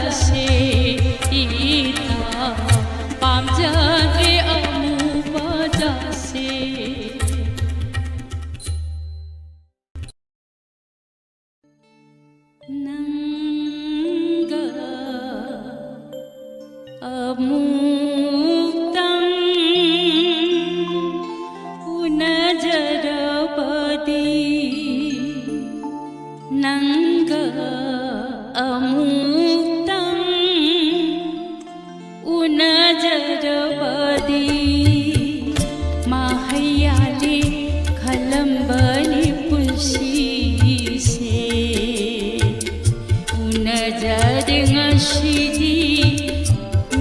जासे इता पामजरे अमुबा जासे नंगा अमुक्तं उनजरपदी नंगा अमुक्तं उनजरपदी माहयाले खलंबनी पुंसीसे उनजर ngashidi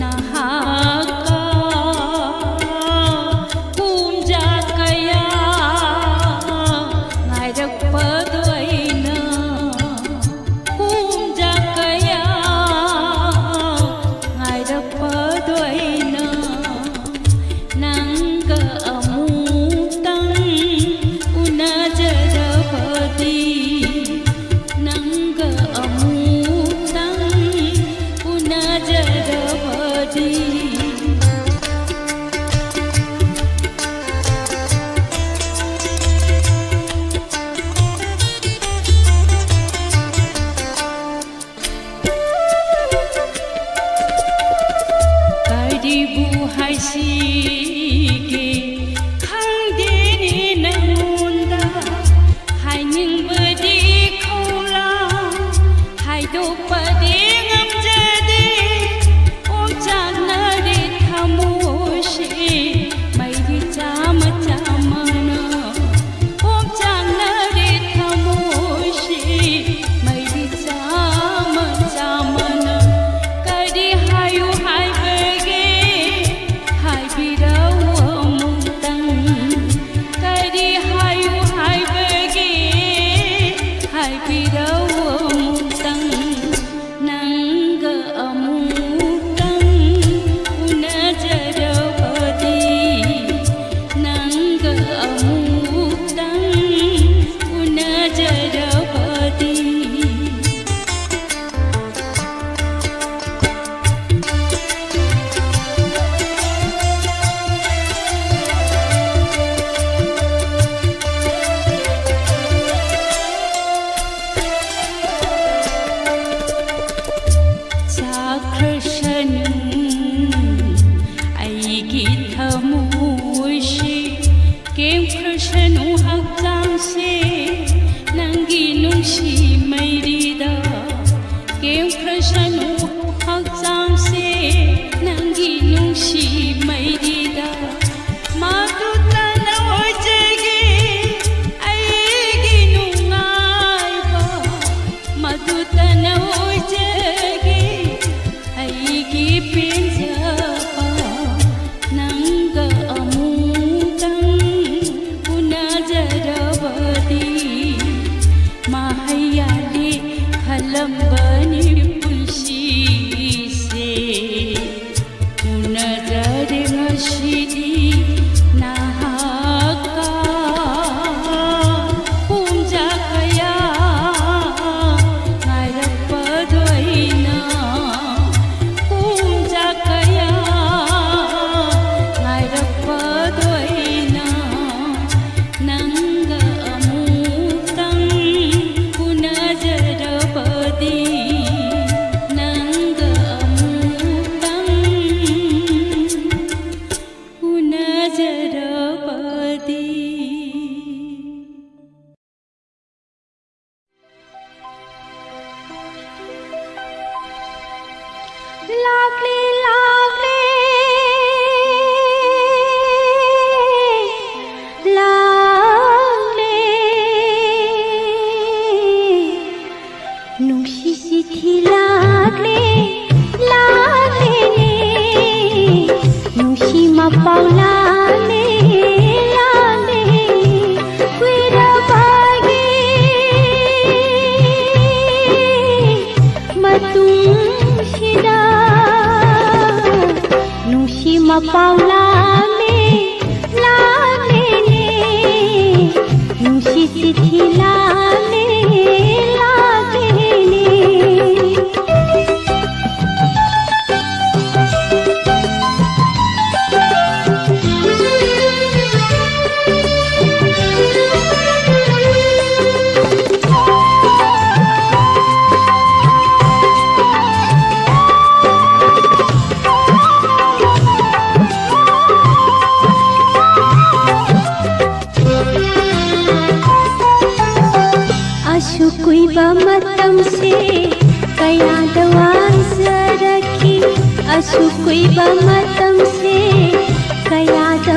nahaka kumja kaya ngairak padoina kumja kaya ngairak padoina nangga amutang unajarapadi nangga amutang unajarapadi karibu haisige khangdeni nangunda hainingbadi khola haidopadi ngamjade omjanare thamoshi mairi chama chamana omjanare thamoshi mairi chama chamana kari hayu haibege haibirau amutang kari hayu haibege haibirau amutang nangga amutang unajarapadi nangga amutang unajarapadi Sakrashanu aigi thamushi kem krashanu hakjangse nangi nungshi mairida kem krashanu hakjangse nangi nungshi mairida madutana ojege aigi nungaiba madutana ojege aigi pinjapa nangga amutang unajarapadi mahayale khalambani punsise unajar ngashidi nahaka kumja kaya ngairak padoina kumja kaya ngairak padoina nangga amutang unajarapadi nangga amutang unajarapadi लागले लागले लागले नुंसिसिथि लागले लागले नुंसिमा पाउलाले लागले कुइराबागे मतुंसिदा नुंसिमा पाउलाले लागले नुंसिसिथि लागले लागले ꯑꯁꯨꯛ ꯀꯨꯏꯕ ꯃꯇꯝꯁꯦ ꯀꯌꯥꯗ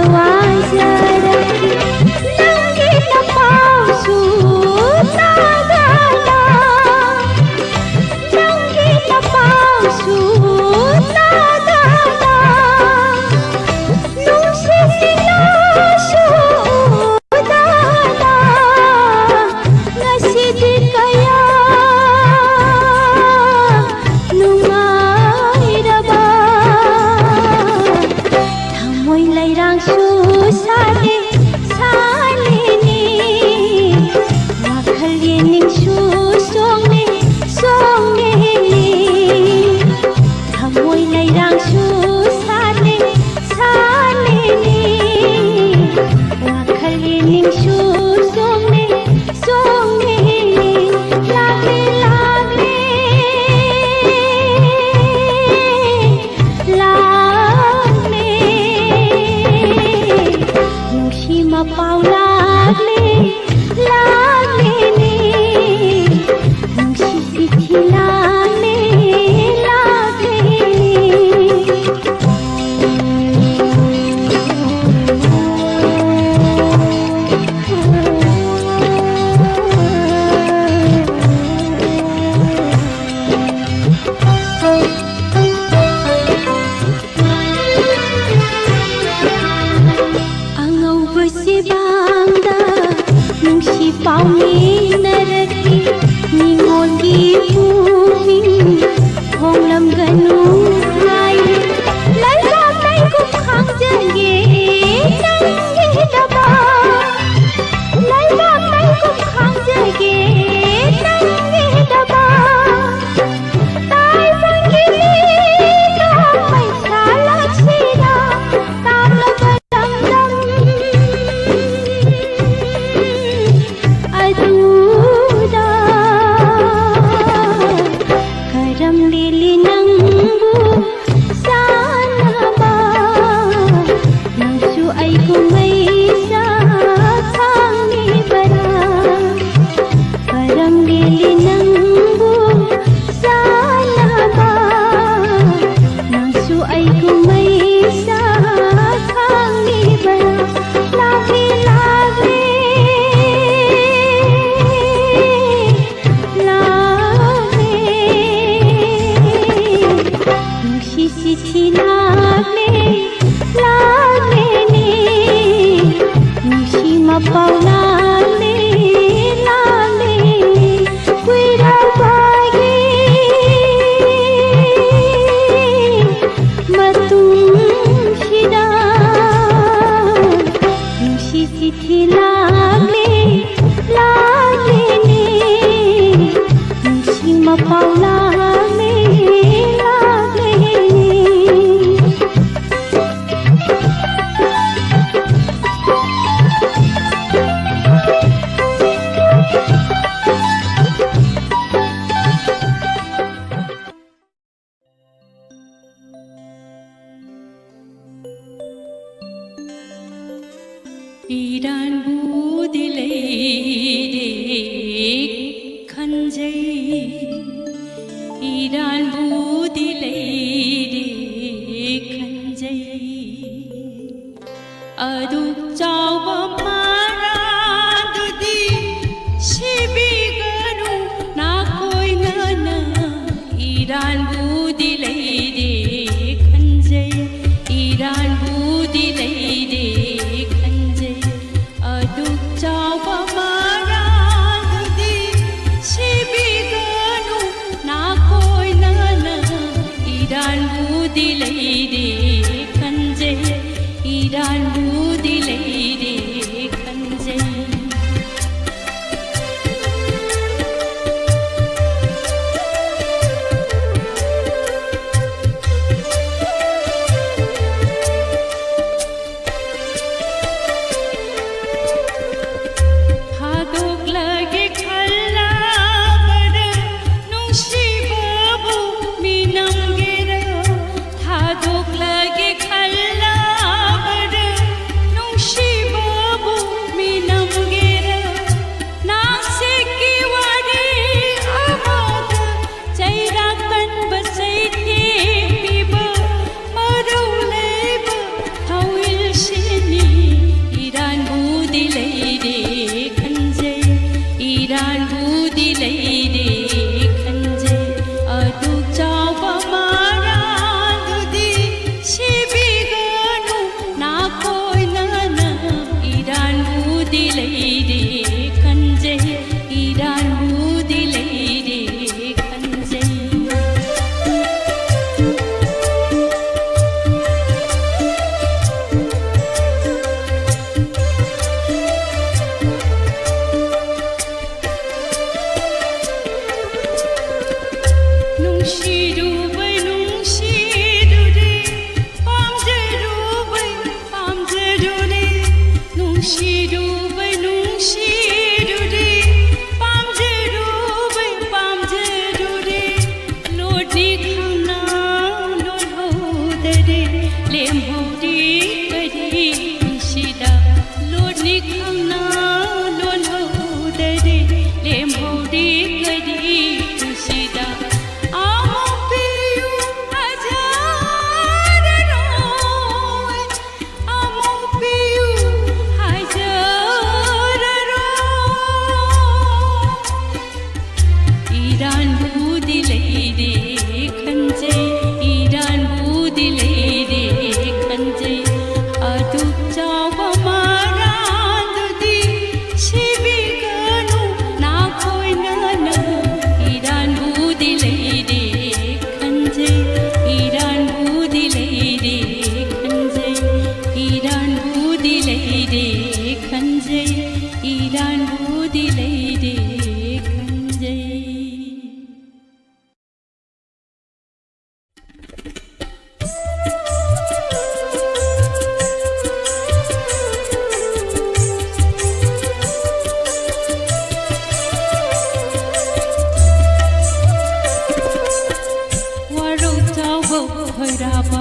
भराबा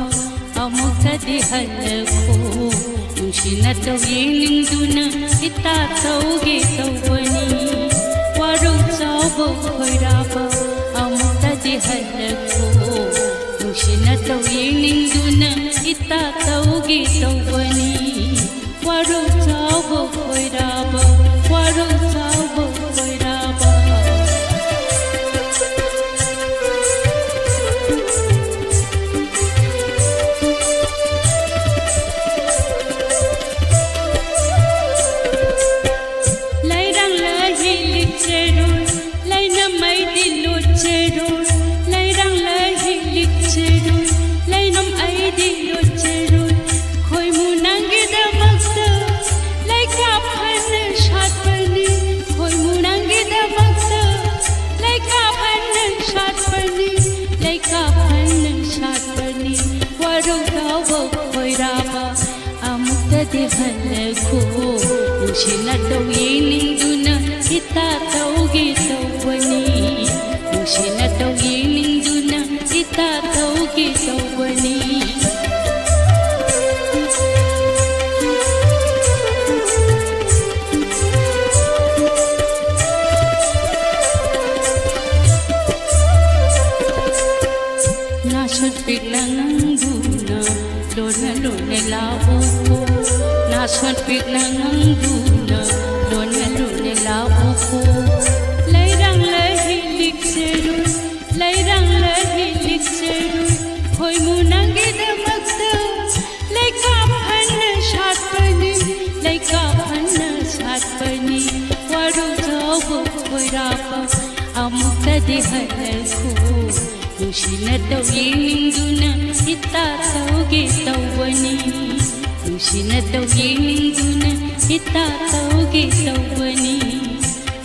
अमुकदि हलको नुंशिना तौयेनिंदुना इता तौगे तौबनी वारो चावो भराबा अमुकदि हलको नुंशिना तौयेनिंदुना इता तौगे तौबनी वारो चावो भराबा वारो चावो भराबा हलको नुंशिना तौयेनिंदुना इता तौगे तौबनी नुंशिना तौयेनिंदुना इता तौगे तौबनी नाशुत पिनंगुना लोना लोना लाबुको नाशुत पिनंगुना लोना लोना लाबुको लैरंग लहि लिखसेरु खोय मुनांगे दमक्त लैका फन सातपनी वारो जावो भराबा अमुकदि हलको नुंशिना तौयेनिंदुना इता तौगे तौबनी नुंशिना तौयेनिंदुना इता तौगे तौबनी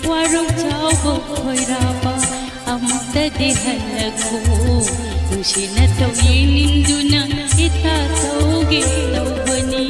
वारो चावो भराबा अमुकदि हलको नुंशिना तौयेनिंदुना इता तौगे तौबनी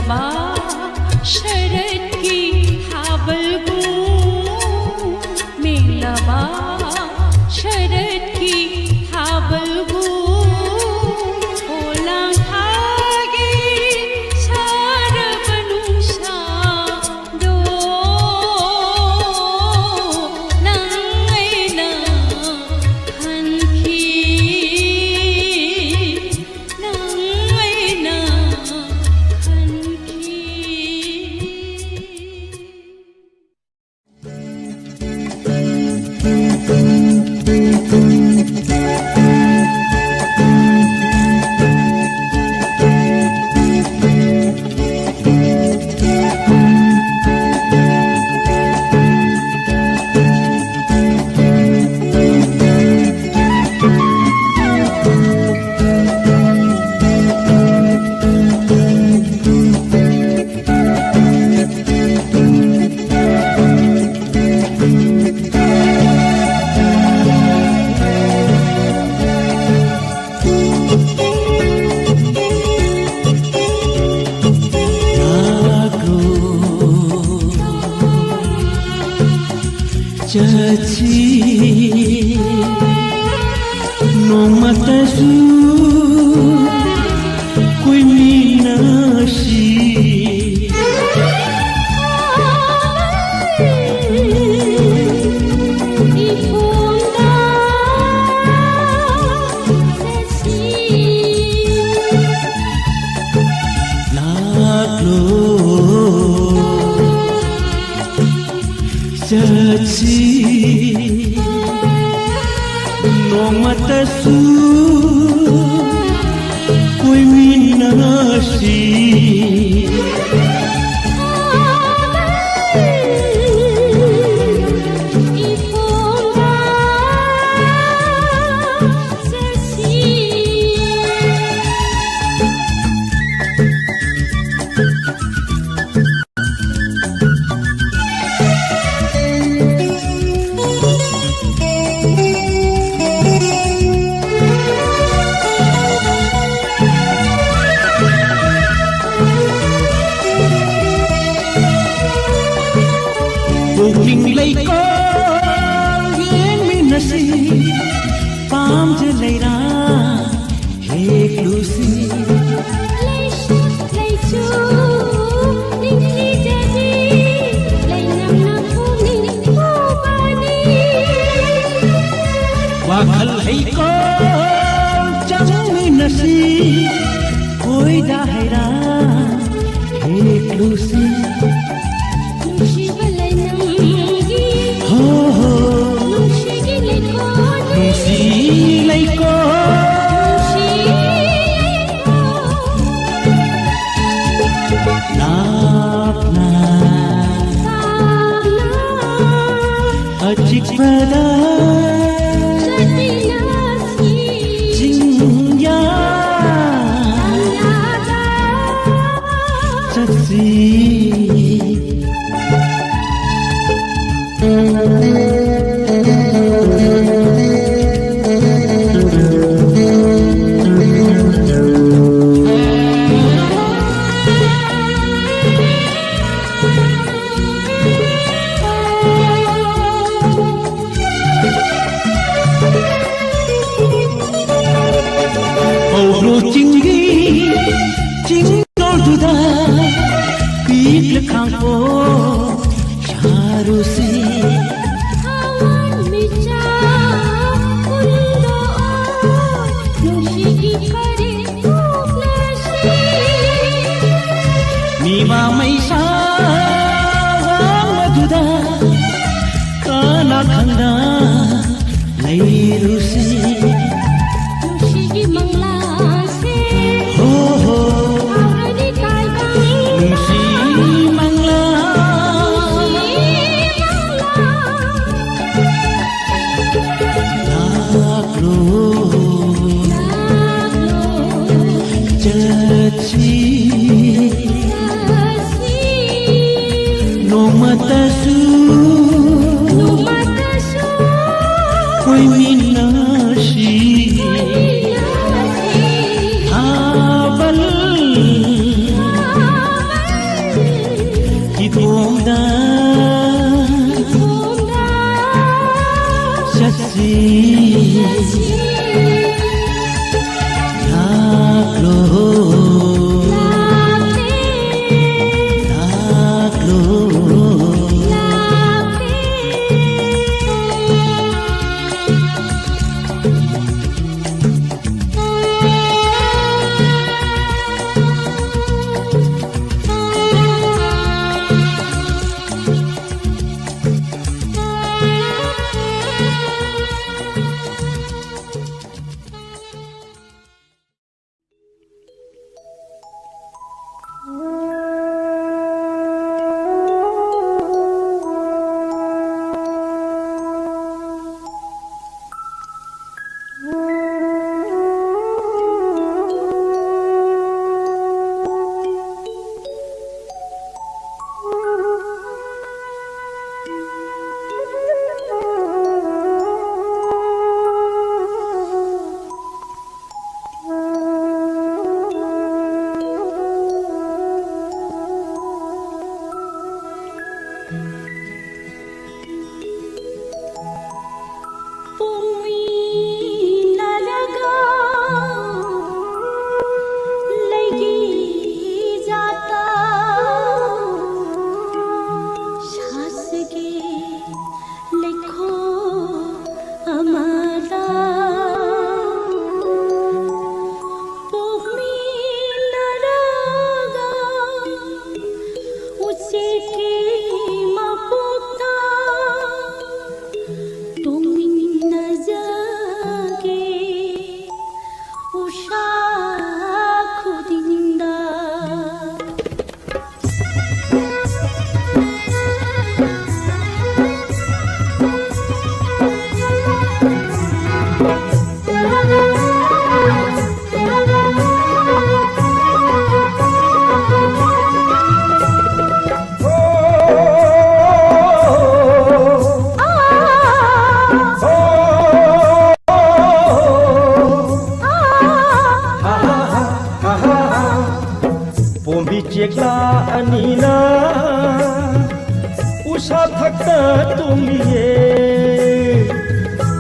मेलवा शरद की हावलगू मेलवा शरद की हावलगू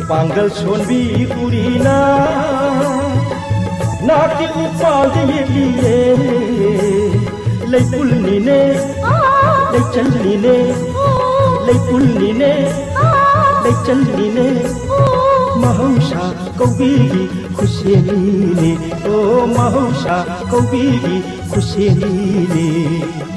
पांगल सोनबी उड़ीना नाकी उपाल दिए लिए ले पुलनी ने ले चलनी ने ले पुलनी ने ले चलनी ने महौशा कौबीगी खुशेनी ने ओ महौशा कौबीगी खुशेनी ने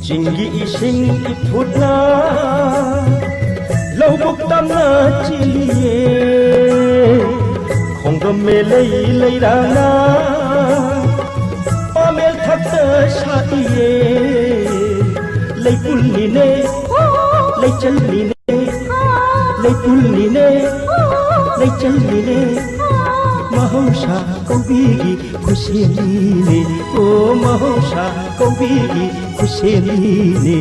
चिंगी इशिंग इफुटना लौबुक तमना चिलिए खोंगम में लई राना पामेल थकत शादिए लई पुलनी ने लई चलनी ने लई पुलनी ने लई चलनी ने महौशा कौबीगी खुशेनी ने ओ महौशा कौबीगी खुशेनी ने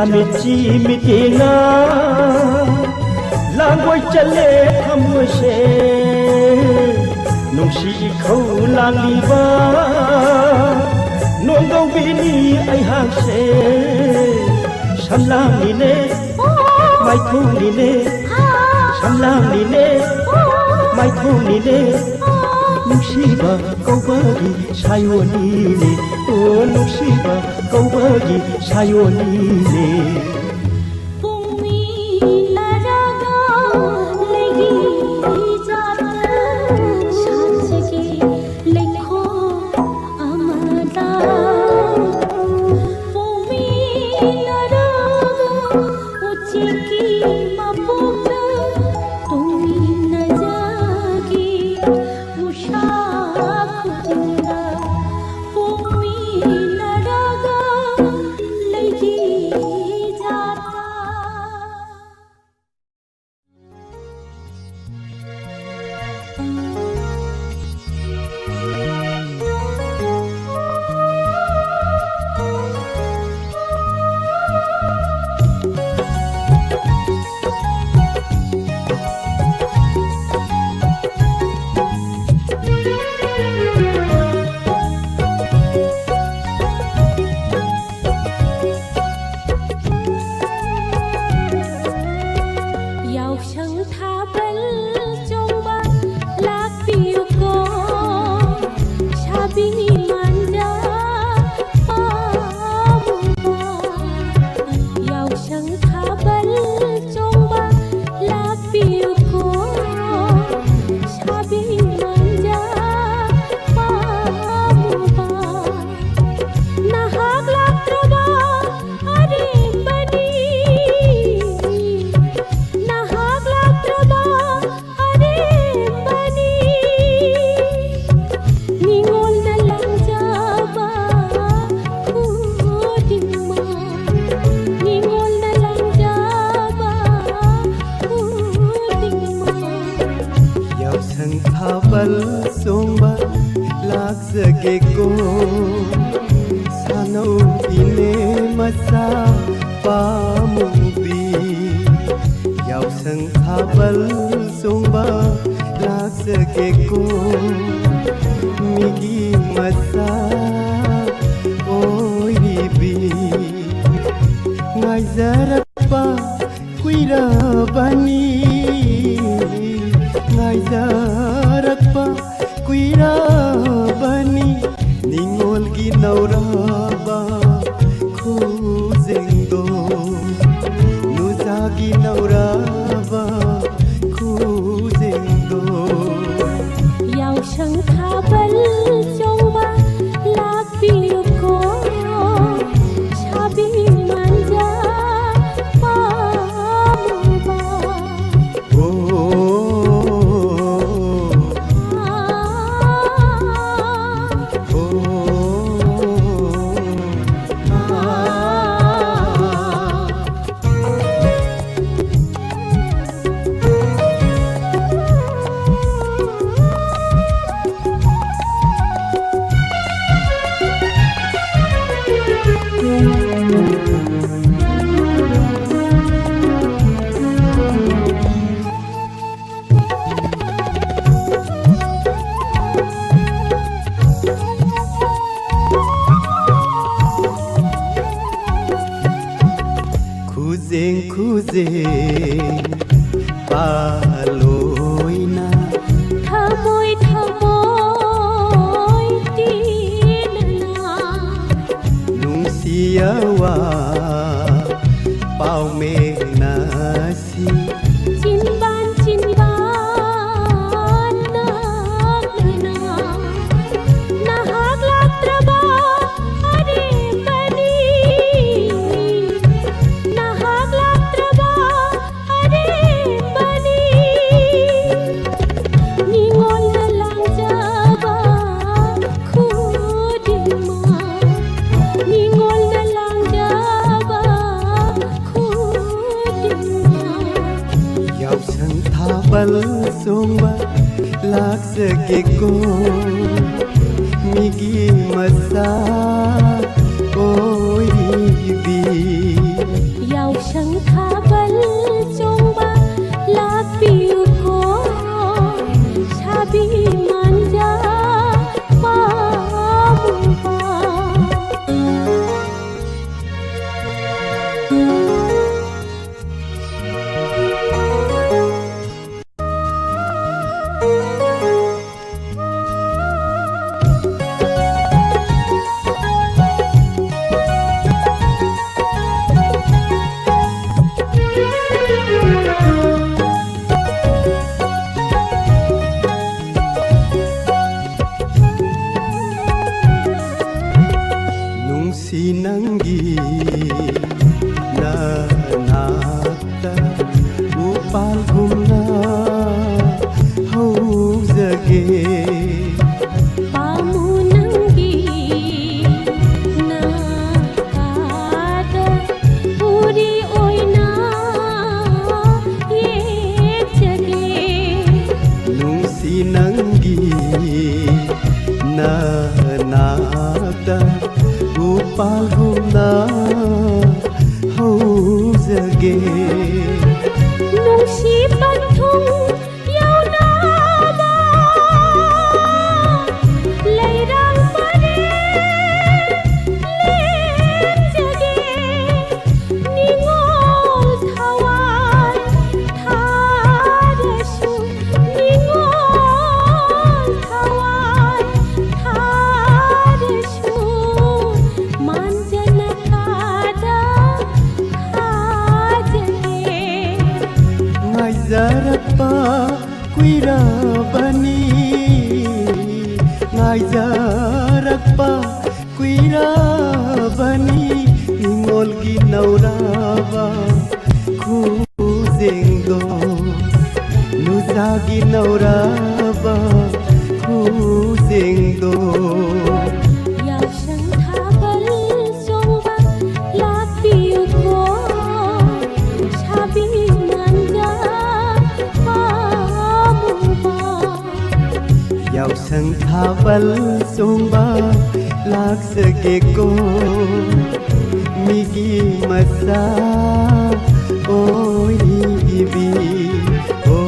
मिची मिटेगा लांगोय चले खमुशे नुंशी खौ लांगलीबा नोंगौ बिनी आइहांसे सानलांनि ने माइथौनि ने सानलांनि ने माइथौनि ने नुंसिबा कौबागी सायोनि ने ओ नुंसिबा कौबागी सायोनि ने लेगी जात साथ के लेखो ꯂꯥꯛꯆꯒꯦꯀꯣ ꯁꯥꯟꯅꯧ ꯏꯅꯦ ꯃꯆꯥ ꯄꯥꯝꯃꯨꯕꯤ ꯌꯥꯎꯁꯪ ꯊꯥꯕꯜ ꯆꯣꯡꯕ ꯂꯥꯛꯆꯒꯦꯀꯣ ꯃꯤꯒꯤ ꯃꯆꯥ ꯑꯣꯏꯔꯤꯕꯤ ꯉꯥꯏꯖꯔꯛꯄ ꯀꯨꯏꯔꯕꯅꯤ ꯉꯥꯏꯖꯔꯛꯄ ꯀꯨꯏꯔꯕꯅꯤ ꯅꯤꯡꯉꯣꯜꯒꯤ ꯅꯧꯔꯕ ꯈꯨꯖꯦꯡꯗꯣ ꯅꯨꯖꯥꯒꯤ ꯅꯧꯔꯕ ꯈꯨꯖꯦꯡꯗꯣ ꯌꯥꯎꯁꯪ ꯊꯥꯕꯜ ꯆꯣꯡꯕ ꯂꯥꯛꯄꯤꯌꯨꯀꯣ ꯁꯥꯕꯤ ꯃꯥꯟꯖ ꯄꯥꯝꯃꯨꯕ Khuzeng khuzeng paloina Thamoy thamoy tinna Nungsiawa pau me nasi Chinban chinban nagna Nahag latraba are bani Nahag latraba are bani Ningol na lang jaba khudima Ningol na lang jaba khudima Yausang thabal songba laksageko Migi masa oibi Yausang thabal chongba lakpiyuko Sabi manja pamuba Sinanggi na nakta upal gumna hauzage Pamunanggi na kada puri oina yek jage nung sinanggi na nakta upal gumna hauzage Nungsi panthung yauna ba Lairang pare len jage Ningol thawai tharasu Ningol thawai tharasu Manjana kada khajage Ngaijarapa kuirabani Ngaijarapa kuirabani Ningolgi nauraba khuzengdo Nuzagi nauraba khuzengdo Yausang thabal chongba lakpiyuko Sabi manja pamuba Yausang थाबल सोंबा लाख सगे को मिगी मसा ओई इबी ओ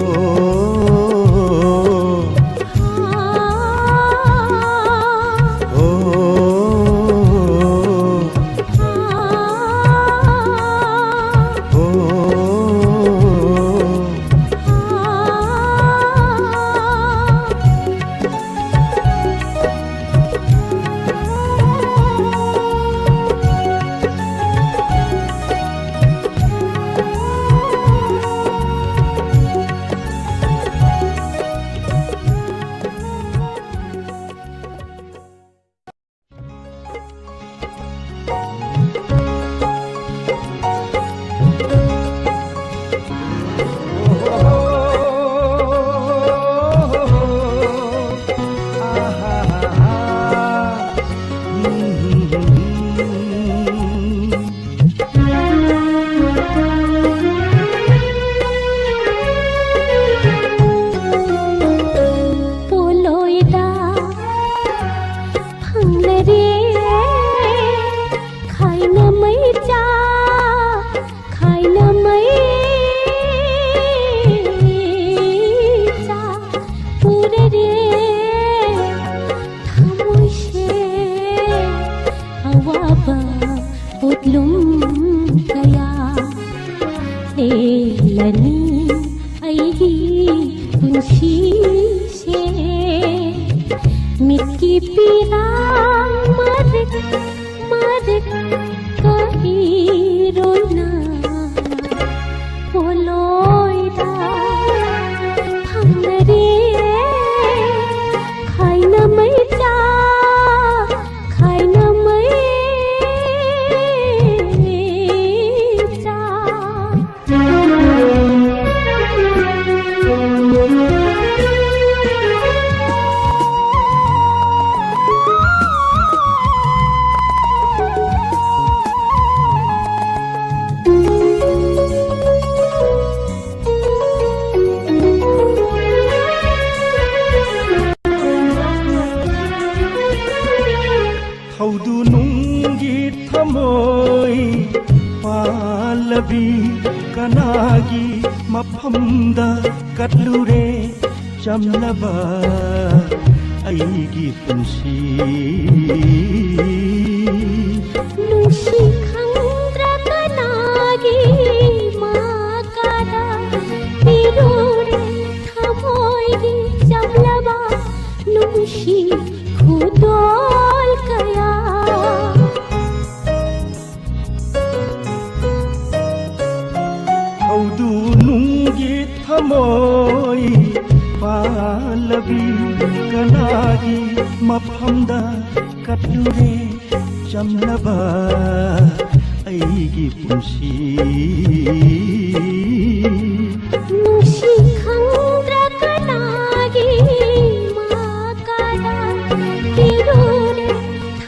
Jamlaba aigi punsi Nushi khandra kanagi makada Pirure thamoigi jamlaba Nushi khudol kaya Haudu nungi thamoi Palabi kanagi maphamda katlure jamlaba aigi punsi Nushi khandra kanagi makada Pirure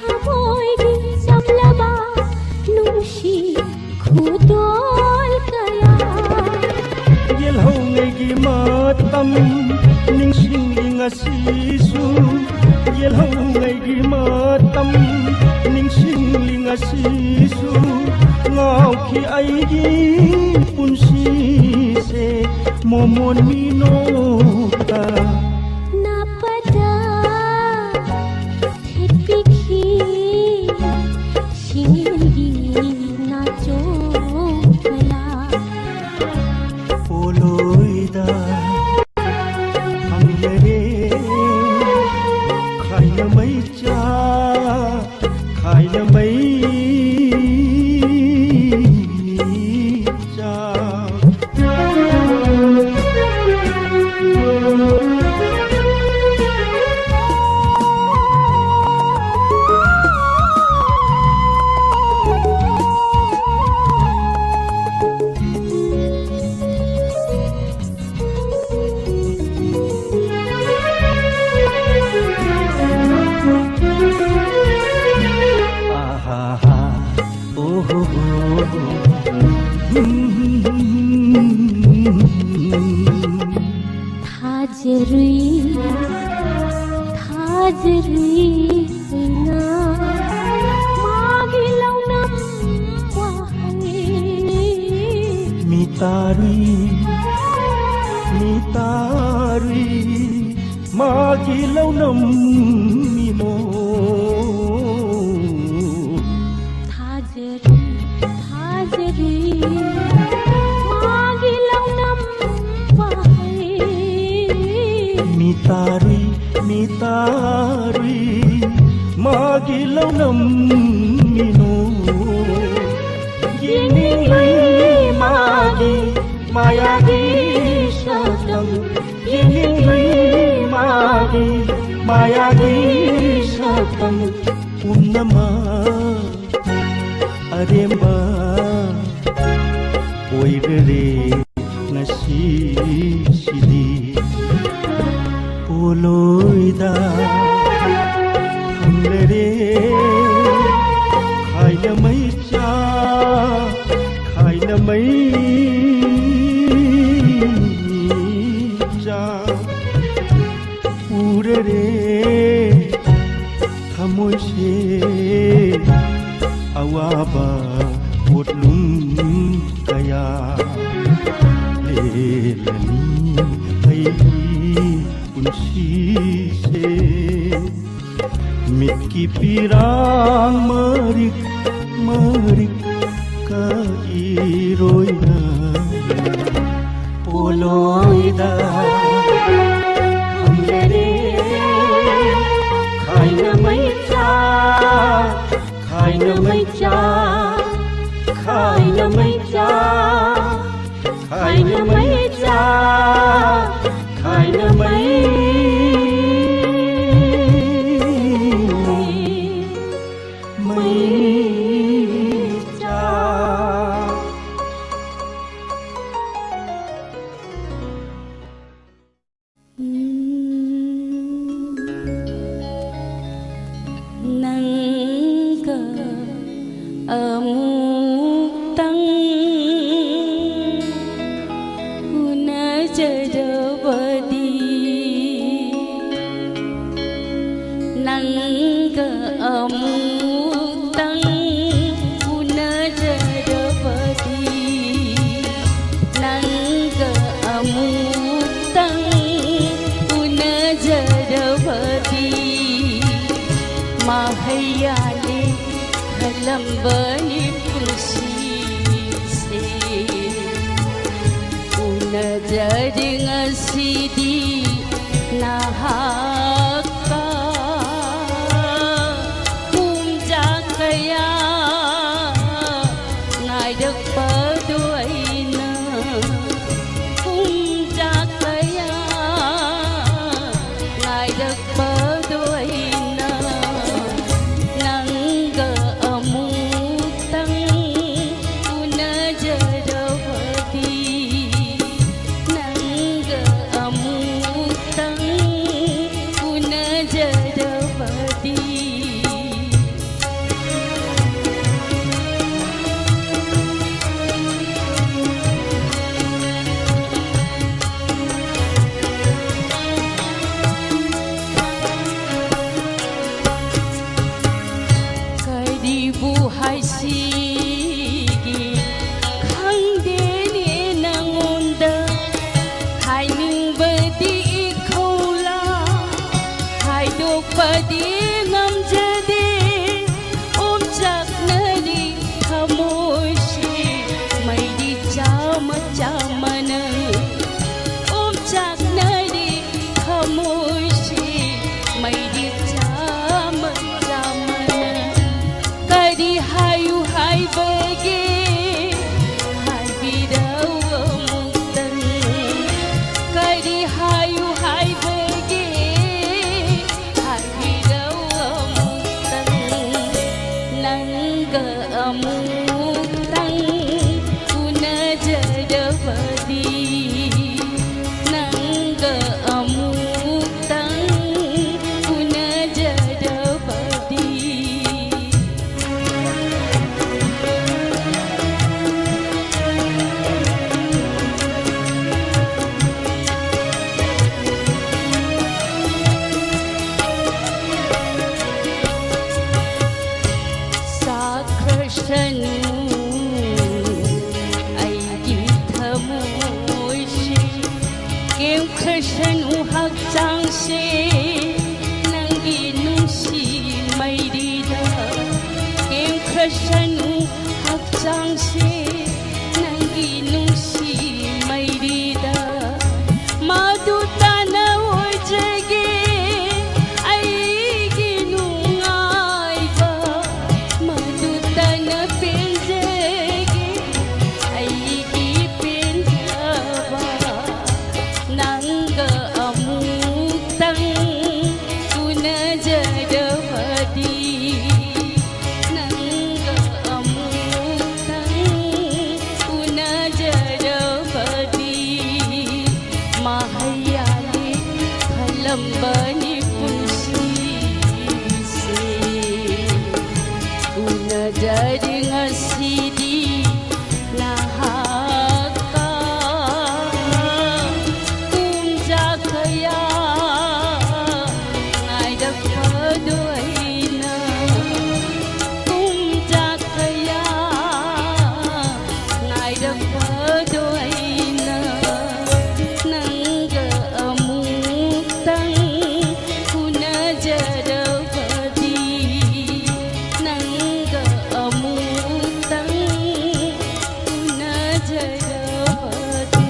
thamoigi jamlaba Nushi khudol kaya Yelhau ngegi matam Ningsing lingasisu Yelhau ngegi matam Ningsing lingasisu Ngau ki aigi punsi se Momon minota Napada Tepiki Singilgi nacho kala Poloida Hajri na magilaw ng buhay. Mitari magilaw ng mino. Hajri magilaw ng buhay. Mitari magilaw ng mino. Giningay magi mayagi satam. Giningay magi mayagi satam. Unama aremba oirere nasisidi poloida hamlere khaina mai cha urere thamoi se awaba potlum kaya lelani hai punsi se mitki pirang marik ka iroina poloida hamlere khaina mai cha khaina mai cha khaina mai cha khaina mai cha khaina mai cha. Nangka amutang una jadawadi. Nangka amutang una jadawadi. Nangka amutang una jadawadi. Mahayale kalambani punsise una jadi ngasidi nahaka kumja kaya ngaidak paduaina kumja kaya ngaidak paduaina. Nangga amutang una jadawadi. Nangga amutang una jadawadi. Buhay sige khangdeni nangonda haining badi ikhola haidok badi ngamjade omjak nari khamoshi maidi chama chamana omjak nari khamoshi maidi chama chamana. Kadi hayu hai bagi hai bidau amutang. Kadi hayu hai bagi hai bidau amutang. Nangga amutang una jadawadi. Nangga amutang una jadawadi. ꯄꯤꯔꯁꯅꯨ ꯍꯛꯆꯥꯡꯁꯦ ꯅꯪꯒꯤ ꯅꯨꯡꯁꯤ ꯃꯩꯔꯤꯗ ꯃꯗꯨ ꯇꯥꯅ ꯑꯣꯏꯖꯒꯦ ꯑꯩꯒꯤ ꯅꯨꯡꯉꯥꯏꯕ ꯃꯗꯨ ꯇꯥꯅ ꯄꯦꯟꯖꯒꯦ ꯑꯩꯒꯤ ꯄꯦꯟꯖꯕ ꯅꯪꯒ ꯑꯃꯨꯛꯇꯪ ꯎꯅꯖꯔꯕꯗꯤ ꯅꯪꯒ ꯑꯃꯨꯛꯇꯪ ꯎꯅꯖꯔꯕꯗꯤ ꯃꯍꯩꯌꯥꯜꯂꯦ ꯈꯜꯂꯝꯕꯅꯤ ꯄꯨꯟꯁꯤꯁꯦ ꯎꯅꯖꯔꯦ ꯉꯁꯤꯗꯤ ꯅꯍꯥꯛꯀ ꯄꯨꯡꯖꯥ ꯀꯌꯥ ꯉꯥꯏꯔꯛꯄꯗꯣ ꯑꯩꯅ ꯄꯨꯡꯖꯥ ꯀꯌꯥ ꯉꯥꯏꯔꯛꯄꯗꯣ ꯑꯩꯅ ꯅꯪꯒ ꯑꯃꯨꯛꯇꯪ ꯎꯅꯖꯔꯕꯗꯤ ꯅꯪꯒ ꯑꯃꯨꯛꯇꯪ ꯎꯅꯖꯔꯕꯗꯤ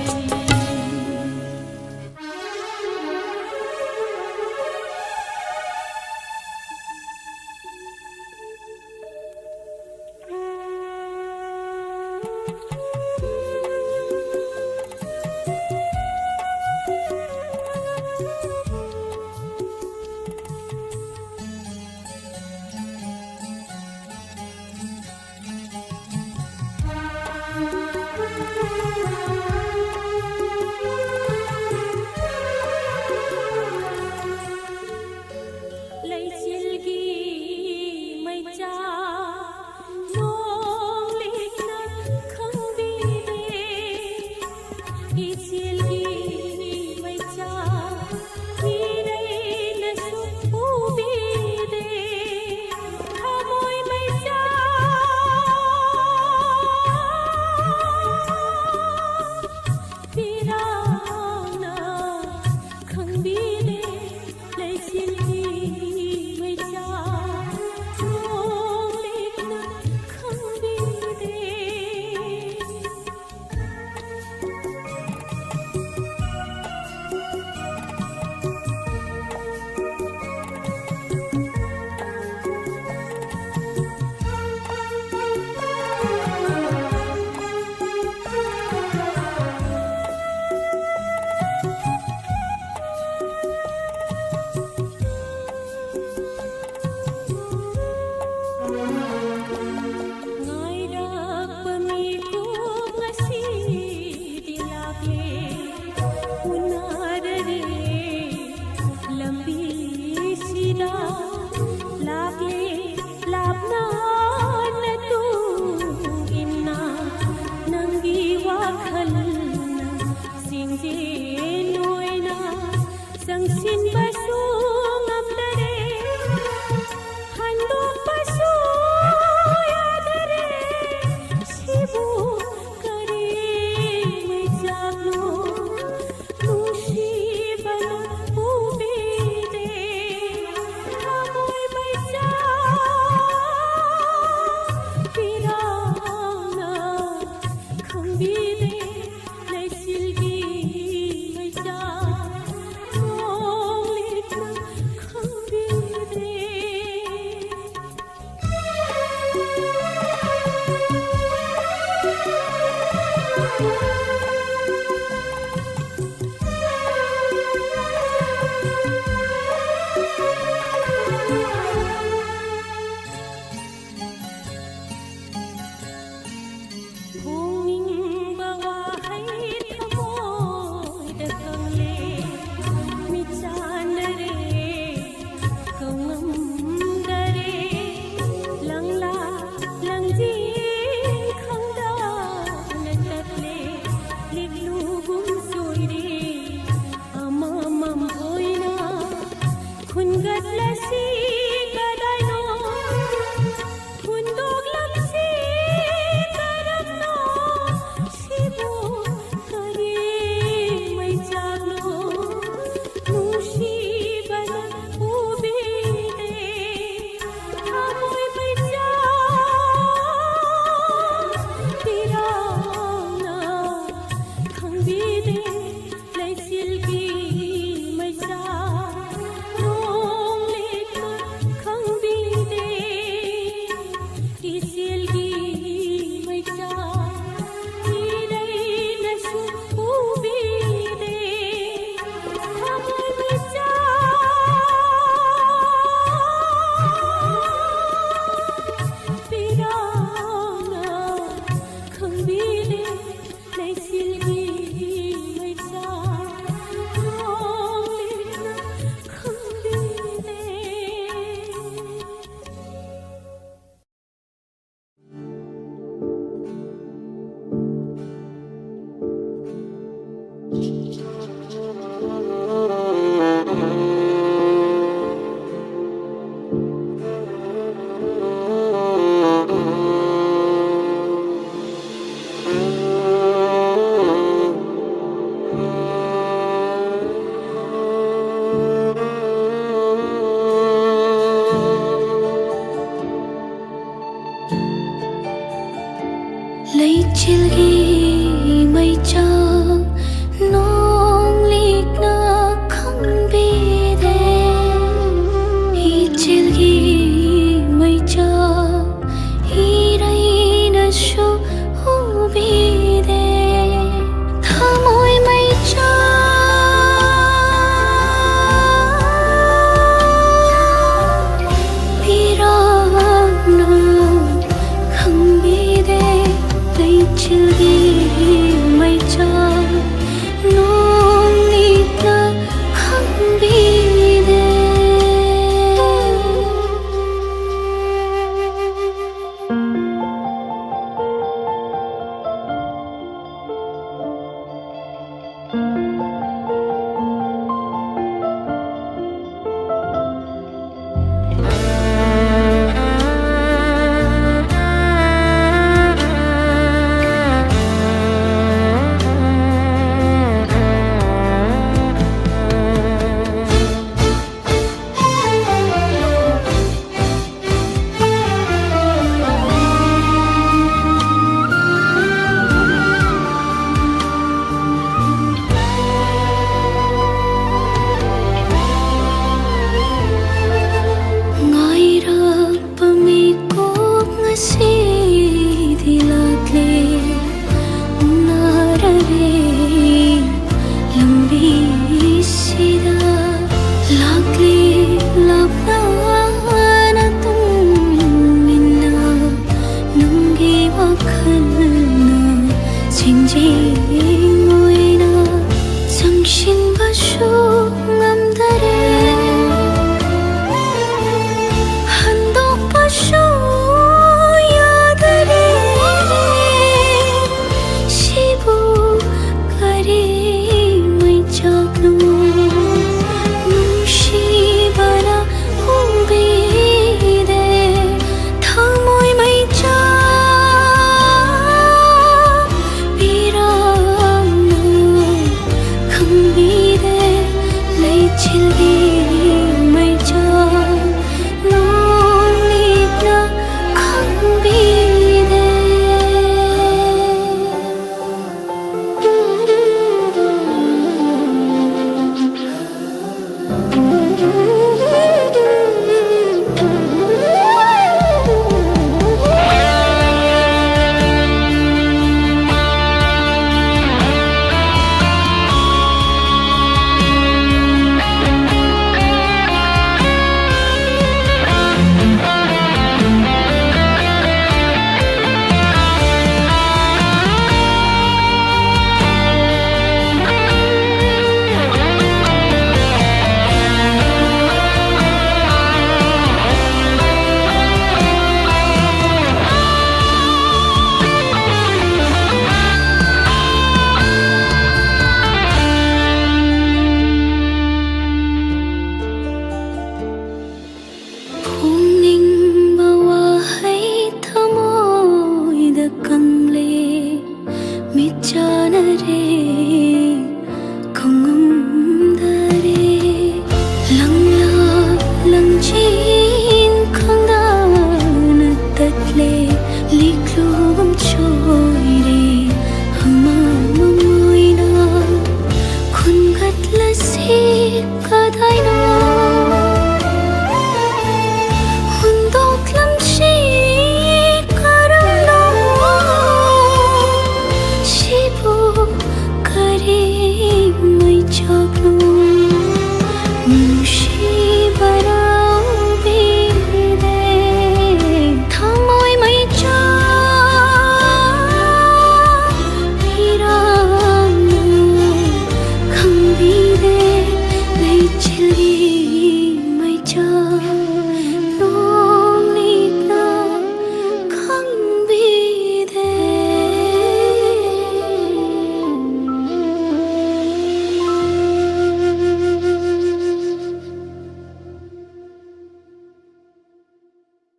हाँ